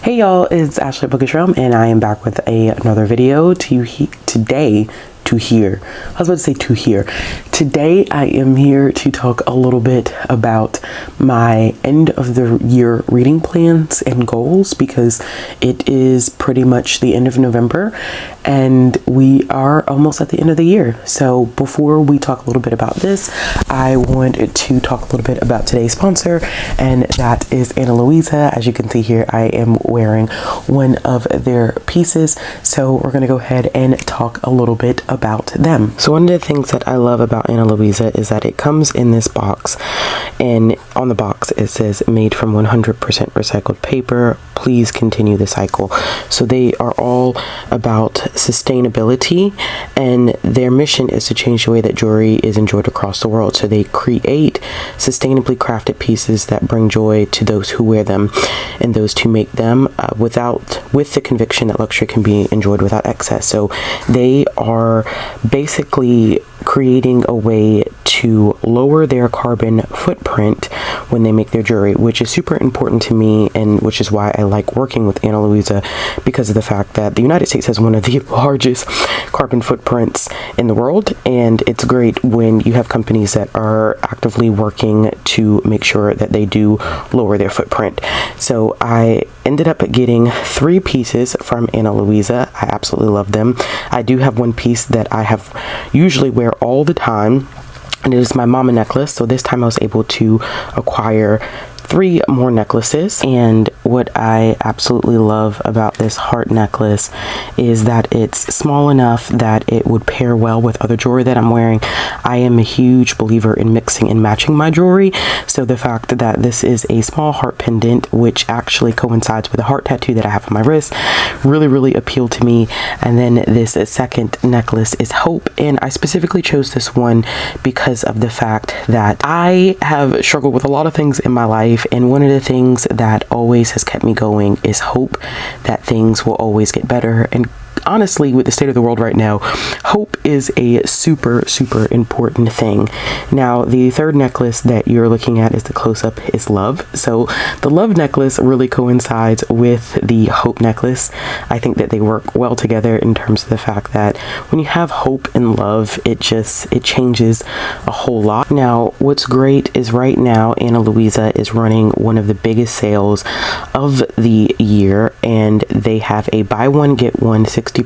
Hey y'all, it's Ashley Bookishrealm, and I am back with another video today. Today I am here to talk a little bit about my end of the year reading plans and goals, because it is pretty much the end of November and we are almost at the end of the year. So before we talk a little bit about this, I wanted to talk a little bit about today's sponsor, and that is Ana Luisa. As you can see here, I am wearing one of their pieces, so we're going to go ahead and talk a little bit about them. So one of the things that I love about Ana Luisa is that it comes in this box, and on the box it says made from 100% recycled paper, please continue the cycle. So they are all about sustainability, and their mission is to change the way that jewelry is enjoyed across the world. So they create sustainably crafted pieces that bring joy to those who wear them and those who make them, with the conviction that luxury can be enjoyed without excess. So they are basically creating a way to lower their carbon footprint when they make their jewelry, which is super important to me, and which is why I like working with Ana Luisa, because of the fact that the United States has one of the largest carbon footprints in the world, and it's great when you have companies that are actively working to make sure that they do lower their footprint. So I ended up getting 3 pieces from Ana Luisa. I absolutely love them. I do have one piece that I have usually wear all the time, and it is my mama necklace. So this time I was able to acquire 3 more necklaces, and what I absolutely love about this heart necklace is that it's small enough that it would pair well with other jewelry that I'm wearing. I am a huge believer in mixing and matching my jewelry, so the fact that this is a small heart pendant, which actually coincides with a heart tattoo that I have on my wrist, really appealed to me. And then this second necklace is hope, and I specifically chose this one because of the fact that I have struggled with a lot of things in my life, and one of the things that always has kept me going is hope that things will always get better. And honestly, with the state of the world right now, hope is a super important thing. Now, the third necklace that you're looking at is the close-up is love. So the love necklace really coincides with the hope necklace. I think that they work well together in terms of the fact that when you have hope and love, it changes a whole lot. Now, what's great is right now Ana Luisa is running one of the biggest sales of the year, and they have a buy one get one 60%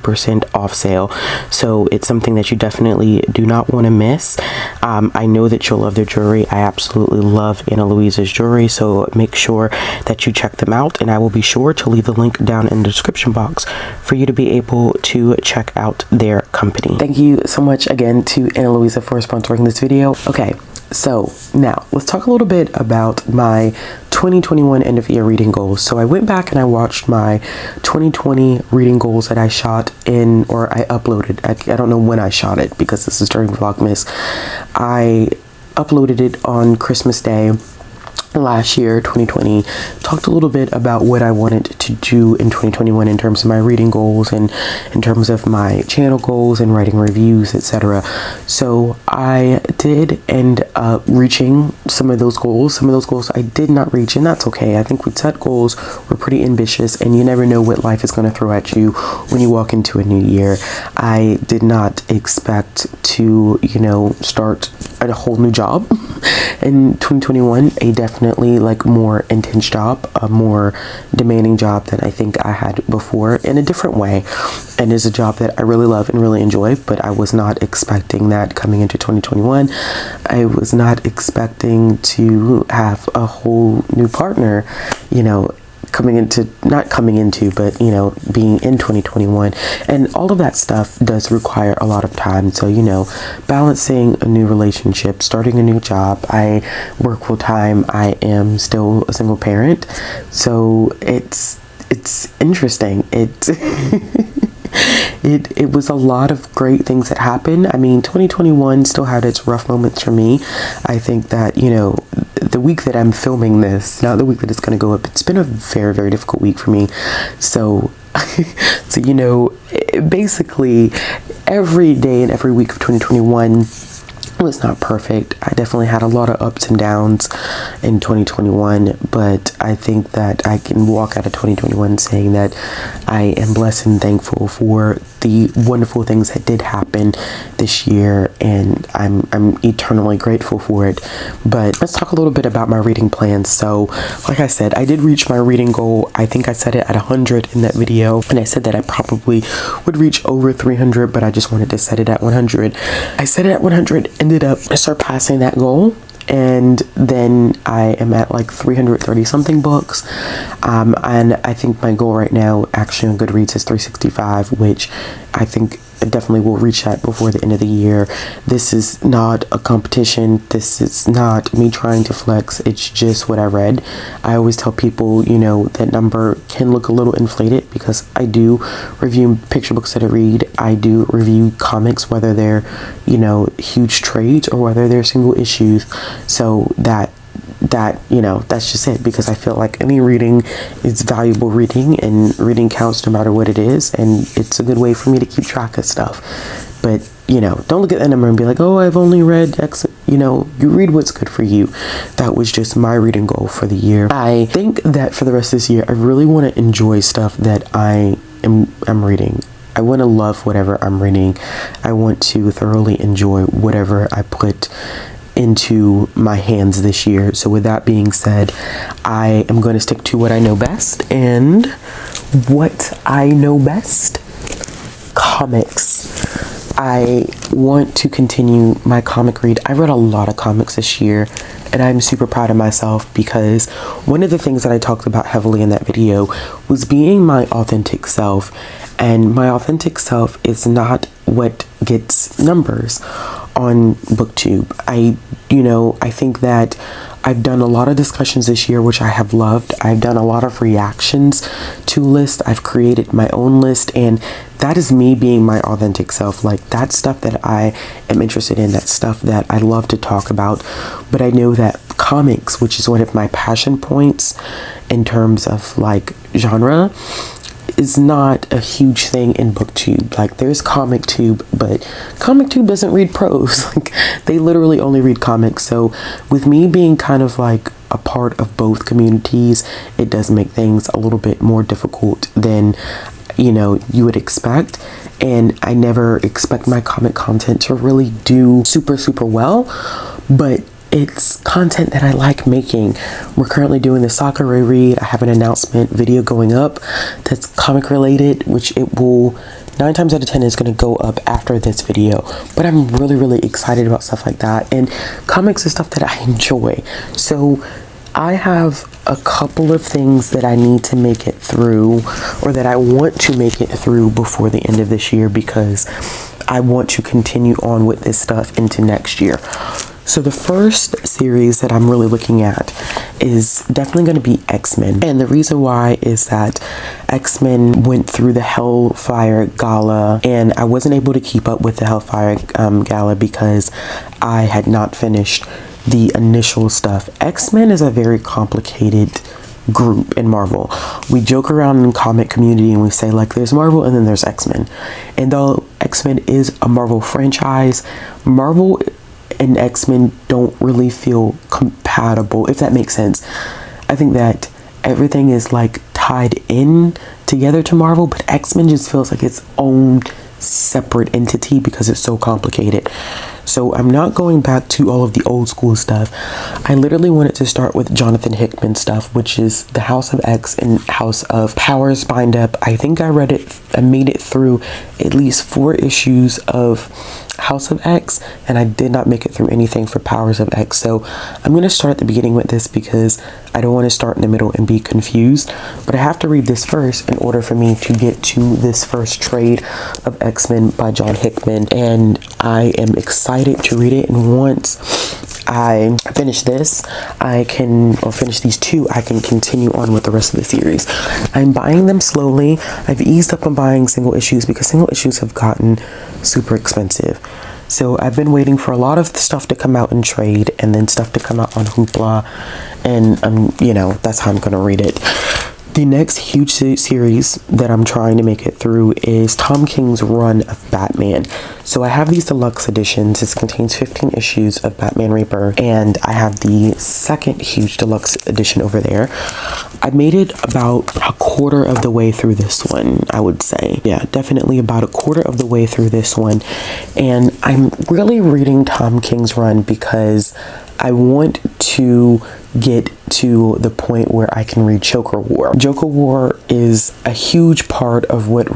off sale. So it's something that you definitely do not want to miss. I know that you'll love their jewelry. I absolutely love Ana Luisa's jewelry, so make sure that you check them out, and I will be sure to leave the link down in the description box for you to be able to check out their company. Thank you so much again to Ana Luisa for sponsoring this video. Okay, so now let's talk a little bit about my 2021 end of year reading goals. So I went back and I watched my 2020 reading goals that I shot in, or I uploaded. I don't know when I shot it because this is during Vlogmas. I uploaded it on Christmas Day last year, 2020. Talked a little bit about what I wanted to do in 2021 in terms of my reading goals and in terms of my channel goals and writing reviews, etc. So I did end up reaching some of those goals. Some of those goals I did not reach, and that's okay. I think we set goals, we're pretty ambitious, and you never know what life is going to throw at you when you walk into a new year. I did not expect to, start a whole new job in 2021, a definitely more intense job, a more demanding job than I think I had before, in a different way, and is a job that I really love and really enjoy. But I was not expecting that coming into 2021. I was not expecting to have a whole new partner, being in 2021, and all of that stuff does require a lot of time. So balancing a new relationship, starting a new job, I work full time, I am still a single parent, so it's interesting. It was a lot of great things that happened. I mean, 2021 still had its rough moments for me. I think that, the week that I'm filming this, not the week that it's going to go up, it's been a very difficult week for me. So, basically every day and every week of 2021, was not perfect. I definitely had a lot of ups and downs in 2021, but I think that I can walk out of 2021 saying that I am blessed and thankful for the wonderful things that did happen this year, and I'm eternally grateful for it. But let's talk a little bit about my reading plans. So like I said, I did reach my reading goal. I think I set it at 100 in that video, and I said that I probably would reach over 300, but I just wanted to set it at 100. I set it at 100, ended up surpassing that goal, and then I am at like 330 something books, and I think my goal right now actually on Goodreads is 365, which I think I definitely will reach that before the end of the year. This is not a competition. This is not me trying to flex. It's just what I read. I always tell people, you know, that number can look a little inflated because I do review picture books that I read. I do review comics, whether they're, you know, huge trades or whether they're single issues. So that you know, that's just it, because I feel like any reading is valuable reading, and reading counts no matter what it is, and it's a good way for me to keep track of stuff. But, you know, don't look at that number and be like, oh, I've only read X. You know, you read what's good for you. That was just my reading goal for the year. I think that for the rest of this year, I really want to enjoy stuff that I'm reading. I want to love whatever I'm reading. I want to thoroughly enjoy whatever I put into my hands this year. So with that being said, I am going to stick to what I know best, and what I know best, comics. I want to continue my comic read. I read a lot of comics this year, and I'm super proud of myself, because one of the things that I talked about heavily in that video was being my authentic self, and my authentic self is not what gets numbers on BookTube. I think that I've done a lot of discussions this year, which I have loved. I've done a lot of reactions to lists. I've created my own list, and that is me being my authentic self. Like, that's stuff that I am interested in. That's stuff that I love to talk about. But I know that comics, which is one of my passion points in terms of like genre, is not a huge thing in BookTube. Like, there's ComicTube, but ComicTube doesn't read prose. Like, they literally only read comics. So with me being kind of like a part of both communities, it does make things a little bit more difficult than, you know, you would expect. And I never expect my comic content to really do super well, but it's content that I like making. We're currently doing the Sakura read. I have an announcement video going up that's comic related, which it will 9 times out of 10 is going to go up after this video. But I'm really excited about stuff like that, and comics is stuff that I enjoy. So I have a couple of things that I need to make it through, or that I want to make it through before the end of this year, because I want to continue on with this stuff into next year. So the first series that I'm really looking at is definitely going to be X-Men. And the reason why is that X-Men went through the Hellfire Gala, and I wasn't able to keep up with the Hellfire Gala because I had not finished the initial stuff. X-Men is a very complicated group in Marvel. We joke around in the comic community and we say, like, there's Marvel and then there's X-Men. And though X-Men is a Marvel franchise, Marvel and X-Men don't really feel compatible, if that makes sense. I think that everything is like tied in together to Marvel, but X-Men just feels like its own separate entity because it's so complicated. So I'm not going back to all of the old school stuff. I literally wanted to start with Jonathan Hickman stuff, which is the House of X and House of Powers bind up. I think I read it, I made it through at least 4 issues of House of X, and I did not make it through anything for Powers of X. So I'm going to start at the beginning with this because I don't want to start in the middle and be confused, but I have to read this first in order for me to get to this first trade of X-Men by John Hickman, and I am excited to read it. And once I finish this, or finish these 2, I can continue on with the rest of the series. I'm buying them slowly. I've eased up on buying single issues because single issues have gotten super expensive. So I've been waiting for a lot of stuff to come out in trade, and then stuff to come out on Hoopla, and you know, that's how I'm gonna read it. The next huge series that I'm trying to make it through is Tom King's run of Batman. So I have these deluxe editions. This contains 15 issues of Batman Rebirth, and I have the second huge deluxe edition over there. I made it about a quarter of the way through this one, I would say. Yeah, definitely about a quarter of the way through this one. And I'm really reading Tom King's run because I want to get to the point where I can read Joker War. Joker War is a huge part of what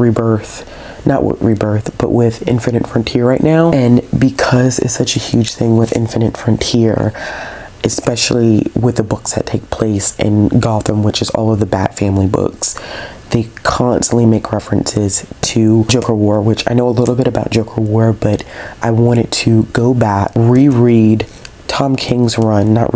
not with Rebirth, but with Infinite Frontier right now. And because it's such a huge thing with Infinite Frontier, especially with the books that take place in Gotham, which is all of the Bat family books, they constantly make references to Joker War, which I know a little bit about Joker War, but I wanted to go back, read Tom King's run of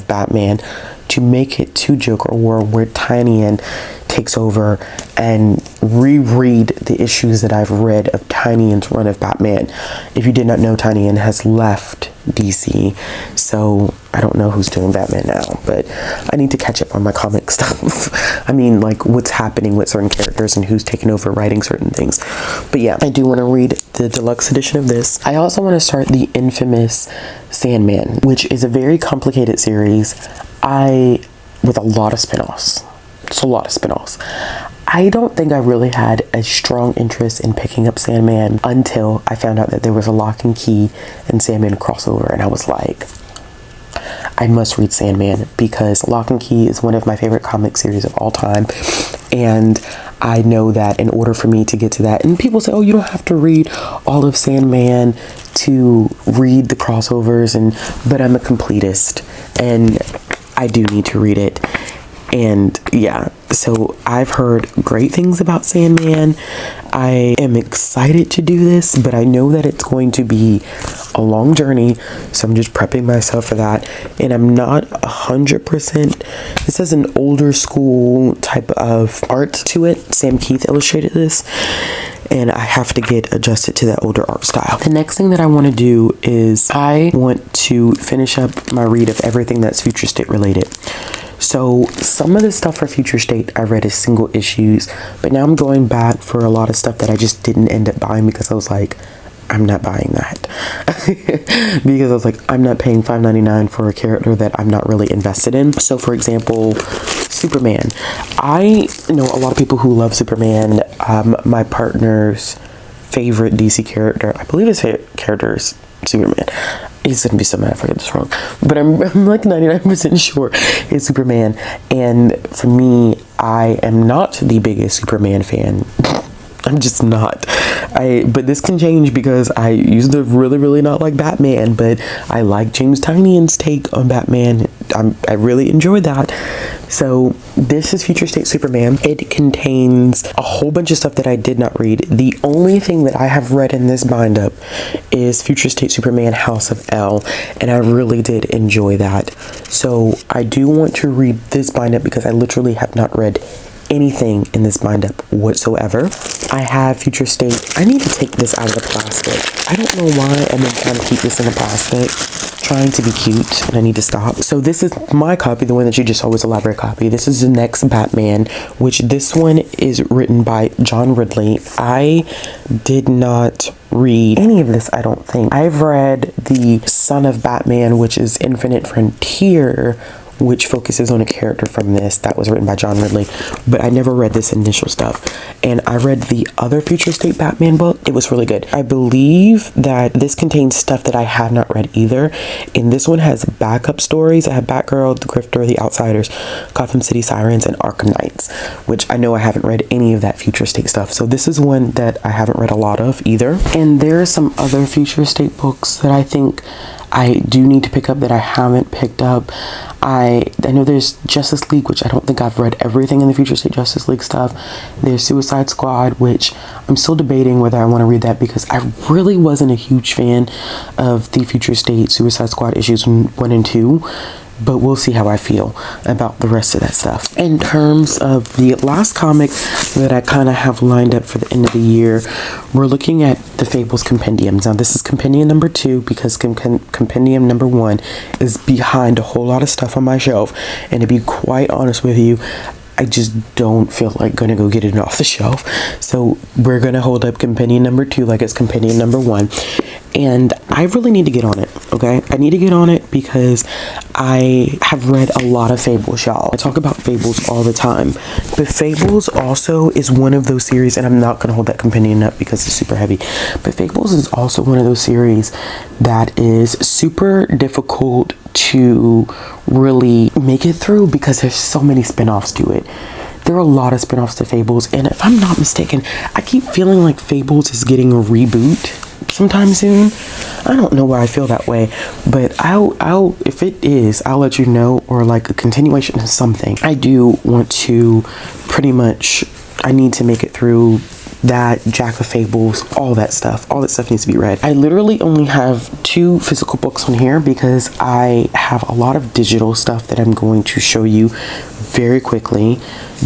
Batman to make it to Joker War, where Tynion takes over, and reread the issues that I've read of Tynion's run of Batman. If you did not know, Tynion has left DC, so I don't know who's doing Batman now, but I need to catch up on my comic stuff. I mean, like, what's happening with certain characters and who's taking over writing certain things. But yeah, I do want to read the deluxe edition of this. I also want to start the infamous Sandman, which is a very complicated series with a lot of spin-offs. It's a lot of spin-offs. I don't think I really had a strong interest in picking up Sandman until I found out that there was a Lock and Key and Sandman crossover, and I was like, I must read Sandman, because Lock and Key is one of my favorite comic series of all time, and I know that in order for me to get to that, and people say, oh, you don't have to read all of Sandman to read the crossovers, but I'm a completist, and I do need to read it. And yeah, so I've heard great things about Sandman. I am excited to do this, but I know that it's going to be a long journey, so I'm just prepping myself for that. And I'm not 100%. This has an older school type of art to it. Sam Keith illustrated this, and I have to get adjusted to that older art style. The next thing that I want to do is I want to finish up my read of everything that's Future State related. So some of the stuff for Future State I read as single issues, but now I'm going back for a lot of stuff that I just didn't end up buying because I was like, I'm not buying that. Because I was like, I'm not paying $5.99 for a character that I'm not really invested in. So for example, Superman. I know a lot of people who love Superman. My partner's favorite DC character, I believe his favorite character is Superman. He's gonna be so mad if I get this wrong, but I'm like 99% sure it's Superman. And for me, I am not the biggest Superman fan. I'm just not. But this can change because I used to really not like Batman, but I like James Tynion's take on Batman. I really enjoyed that. So this is Future State Superman. It contains a whole bunch of stuff that I did not read. The only thing that I have read in this bind up is Future State Superman House of L, and I really did enjoy that. So I do want to read this bind up because I literally have not read anything in this bind up whatsoever. I have Future State. I need to take this out of the plastic. I don't know why I've been trying to keep this in the plastic, trying to be cute, and I need to stop. So this is my copy, the one that you just saw was a library copy. This is the next Batman, which this one is written by John Ridley. I did not read any of this, I don't think. I've read the Son of Batman, which is Infinite Frontier, which focuses on a character from this that was written by John Ridley, but I never read this initial stuff. And I read the other Future State Batman book. It was really good. I believe that this contains stuff that I have not read either, and this one has backup stories. I have Batgirl, The Grifter, The Outsiders, Gotham City Sirens, and Arkham Knights, which I know I haven't read any of that Future State stuff, so this is one that I haven't read a lot of either. And there are some other Future State books that I think I do need to pick up that I haven't picked up. I know there's Justice League, which I don't think I've read everything in the Future State Justice League stuff. There's Suicide Squad, which I'm still debating whether I want to read that because I really wasn't a huge fan of the Future State Suicide Squad issues 1 and 2. but we'll see how I feel about the rest of that stuff. In terms of the last comic that I kind of have lined up for the end of the year, we're looking at the Fables compendiums. Now this is compendium number 2 because compendium number 1 is behind a whole lot of stuff on my shelf, and to be quite honest with you, I just don't feel like gonna go get it off the shelf. So we're gonna hold up compendium number 2 like it's compendium number 1. And I really need to get on it, okay? I need to get on it because I have read a lot of Fables, y'all. I talk about Fables all the time. But Fables also is one of those series, and I'm not going to hold that compendium up because it's super heavy. But Fables is also one of those series that is super difficult to really make it through because there's so many spin-offs to it. There are a lot of spin-offs to Fables, and if I'm not mistaken, I keep feeling like Fables is getting a reboot sometime soon. I don't know why I feel that way, but I'll if it is, I'll let you know, or like a continuation of something. I do want to pretty much, I need to make it through that, Jack of Fables, all that stuff needs to be read. I literally only have 2 physical books on here because I have a lot of digital stuff that I'm going to show you very quickly.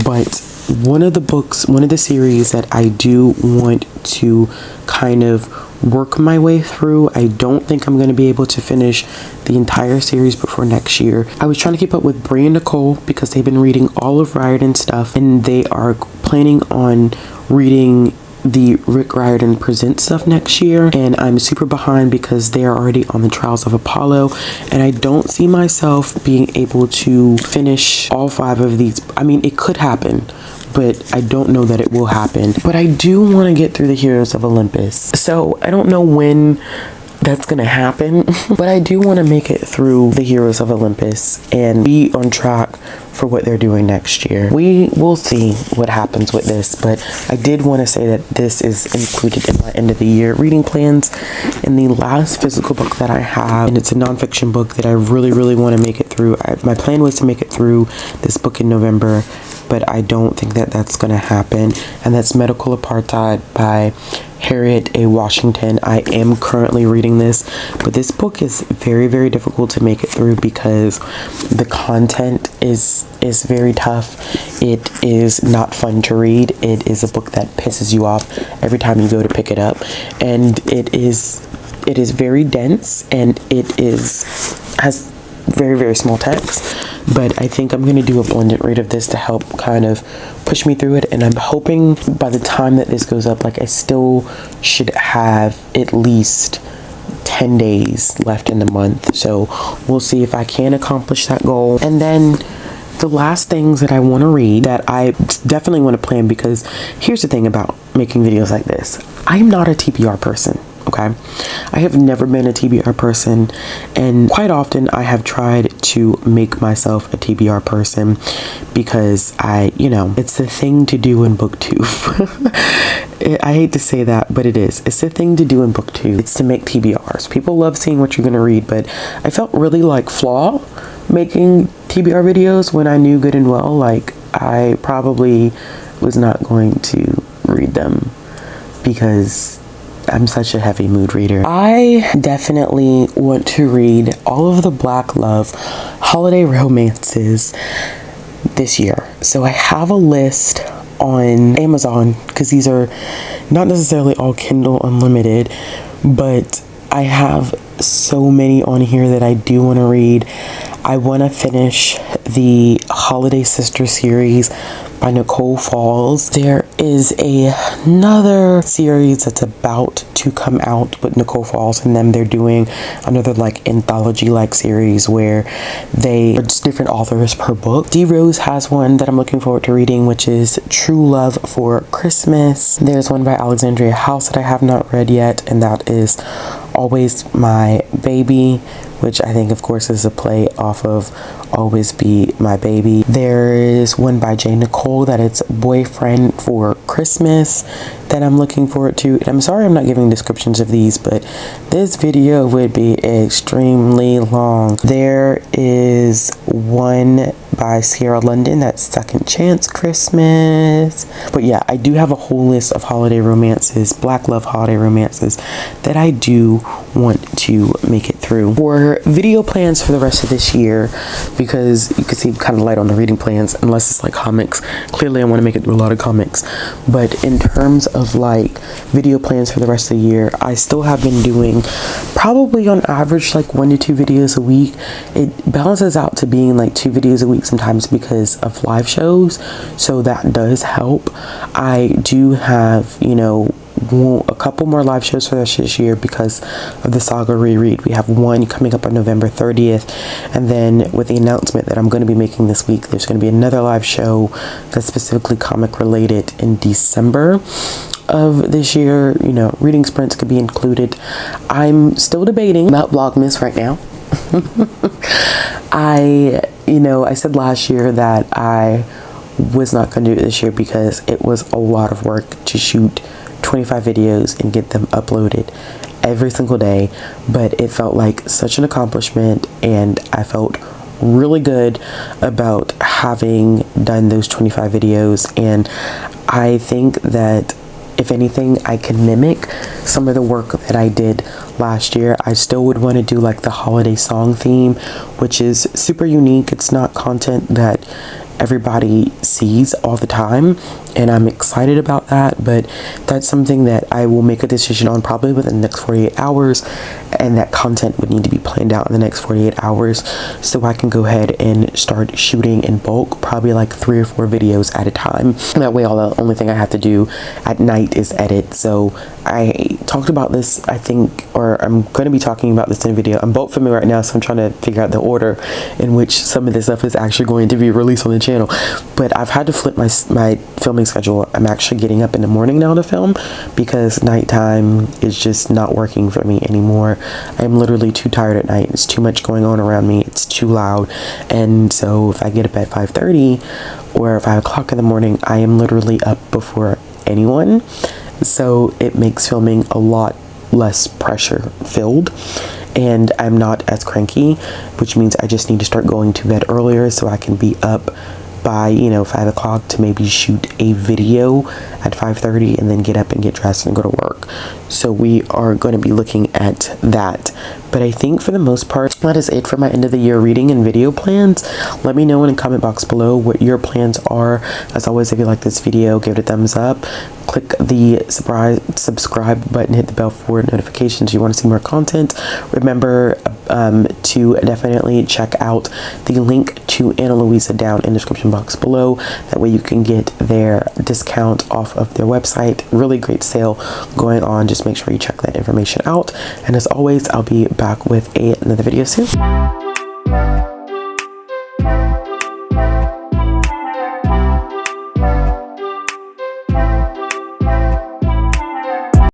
But one of the series that I do want to kind of work my way through, I don't think I'm going to be able to finish the entire series before next year. I was trying to keep up with Brie and Nicole because they've been reading all of Riordan stuff, and they are planning on reading the Rick Riordan Presents stuff next year, and I'm super behind because they are already on the Trials of Apollo, and I don't see myself being able to finish all 5 of these. I mean, it could happen, but I don't know that it will happen. But I do want to get through the Heroes of Olympus. So I don't know when that's gonna happen, but I do want to make it through the Heroes of Olympus and be on track for what they're doing next year. We will see what happens with this, but I did want to say that this is included in my end of the year reading plans. And the last physical book that I have, and it's a nonfiction book that I really want to make it through. My plan was to make it through this book in November, but I don't think that that's going to happen, and that's Medical Apartheid by Harriet A. Washington. I am currently reading this, but this book is very difficult to make it through because the content is very tough. It is not fun to read. It is a book that pisses you off every time you go to pick it up, and it is very dense, and has very small text. But I think I'm going to do a blended read of this to help kind of push me through it, and I'm hoping by the time that this goes up, like, I still should have at least 10 days left in the month. So we'll see if I can accomplish that goal. And then the last things that I want to read that I definitely want to plan, because here's the thing about making videos like this. I'm not a TBR person. Okay, I have never been a TBR person, and quite often I have tried to make myself a TBR person because it's the thing to do in booktube. I hate to say that, but it is. It's the thing to do in booktube. It's to make TBRs. People love seeing what you're going to read, but I felt really like flaw making TBR videos when I knew good and well, like, I probably was not going to read them because I'm such a heavy mood reader. I definitely want to read all of the Black Love holiday romances this year. So I have a list on Amazon because these are not necessarily all Kindle Unlimited, but I have so many on here that I do want to read. I want to finish the Holiday Sister series by Nicole Falls. There is another series that's about to come out with Nicole Falls and them. They're doing another like anthology like series where they are just different authors per book. D Rose has one that I'm looking forward to reading, which is True Love for Christmas. There's one by Alexandria House that I have not read yet, and that is Always My Baby, which I think of course is a play off of Always Be My Baby. There is one by J. Nicole that it's Boyfriend for Christmas that I'm looking forward to. And I'm sorry I'm not giving descriptions of these, but this video would be extremely long. There is one by Sierra London, that's Second Chance Christmas. But yeah, I do have a whole list of holiday romances, Black love holiday romances, that I do want to make it through. For video plans for the rest of this year, because you can see I'm kind of light on the reading plans, unless it's like comics. Clearly I want to make it through a lot of comics. But in terms of like video plans for the rest of the year, I still have been doing probably on average like 1 to 2 videos a week. It balances out to being like 2 videos a week sometimes because of live shows, so that does help. I do have, you know, a couple more live shows for this year because of the Saga reread. We have one coming up on November 30th, and then with the announcement that I'm going to be making this week, there's going to be another live show that's specifically comic related in December of this year. You know, reading sprints could be included. I'm still debating about Vlogmas right now. I said last year that I was not going to do it this year because it was a lot of work to shoot 25 videos and get them uploaded every single day, but it felt like such an accomplishment, and I felt really good about having done those 25 videos. And I think that if anything, I can mimic some of the work that I did last year. I still would want to do like the holiday song theme, which is super unique. It's not content that everybody sees all the time, and I'm excited about that, but that's something that I will make a decision on probably within the next 48 hours, and that content would need to be planned out in the next 48 hours so I can go ahead and start shooting in bulk, probably like 3 or 4 videos at a time. That way the only thing I have to do at night is edit. So I talked about this, I think, or I'm going to be talking about this in a video. I'm bulk filming right now, so I'm trying to figure out the order in which some of this stuff is actually going to be released on the channel. But I've had to flip my filming schedule. I'm actually getting up in the morning now to film because nighttime is just not working for me anymore. I'm literally too tired at night. It's too much going on around me. It's too loud. And so if I get up at 5:30 or 5 o'clock in the morning, I am literally up before anyone. So it makes filming a lot less pressure filled, and I'm not as cranky, which means I just need to start going to bed earlier so I can be up by 5 o'clock to maybe shoot a video at 5:30 and then get up and get dressed and go to work. So we are going to be looking at that. But I think for the most part, that is it for my end of the year reading and video plans. Let me know in the comment box below what your plans are. As always, if you like this video, give it a thumbs up. Click the subscribe button, hit the bell for notifications if you want to see more content. Remember to definitely check out the link to Ana Luisa down in the description box below. That way you can get their discount off of their website. Really great sale going on. Just make sure you check that information out. And as always, I'll be back with another video soon.